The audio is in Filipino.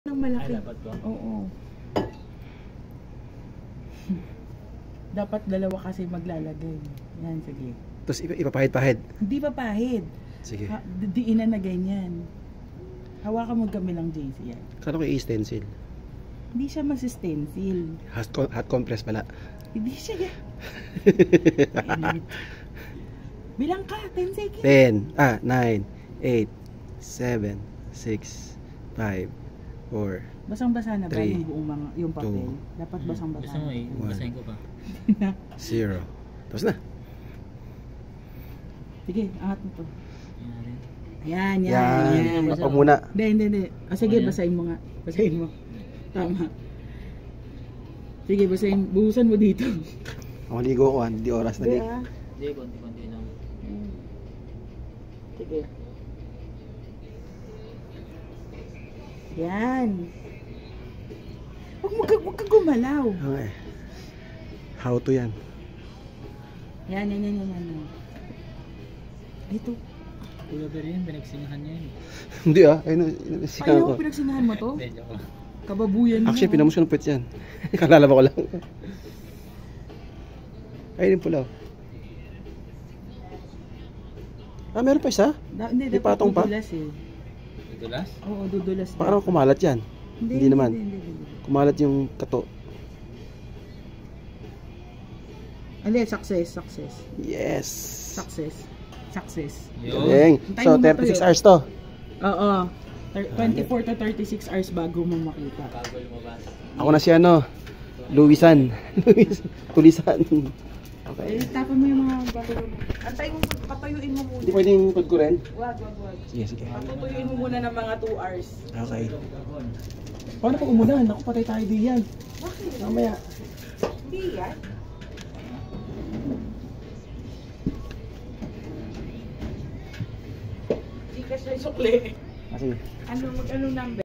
Ang malaki. Ay, dapat ko? Oo. Dapat dalawa kasi maglalagay. Yan, sige. Tapos ipapahid-pahid. Hindi pa pahid. Sige. Diinan na ganyan. Hawakan mo kami lang, JC. Yan. Kala ko i-stencil. Hindi siya mas-stencil. Hot compress pala. Hindi siya. Bilang ka, 10 seconds. 10, 9, 8, 7, 6, 5, 4. Basang-basa na ba 3, yung buong mga, yung papel? Dapat basang-basa. Gusto mo eh, basahin ko pa. 0. Tapos na. Sige, angat mo to. Yan. Yan. Papa muna. Hindi. Sige, Ayan. basahin mo nga. Basahin mo. Tama. Sige, basahin. Buhusan mo dito. Ako ligo ko, hindi oras na Hindi ligo. Hindi, konti-konti lang. Sige. Yan. Huwag ka gumalaw. Okay. How to yan. Yan. Ito. Kuya pero yun, pinagsingahan niya yun. Hindi ayun sikat ko. Ayaw, pinagsinahan mo to? Hindi, joke lang. Kababuyan mo. Actually, pinamus ko ng puwet yan. Kalalaba ko lang. Ayun yung pula. Meron pa isa? Hindi, May dapat patong pa? dudulas eh. Dudulas? Oo, dudulas. Parang kumalat yan. Hindi naman. Hindi. Kumalat yung kato. Hindi, success. Yes! Success. Galing. Hintayin So, mo 36 matuyo. hours to. Oo. 24 to 36 hours bago mo makita. Bago lumabas. Ako na si Luisan. Tulisan. Okay. Tapon mo yung mga bago mo. Antay mo, patuyuin mo muna. Hindi pwedeng ikot ko rin? Wag. Sige. Patutuyuin mo muna ng mga 2 hours. Okay. Paano pag umulan? Naku, patay tayo diyan. Bakit? Mamaya. Hindi yan. Hindi ka siya sukli. Sige. Ano number?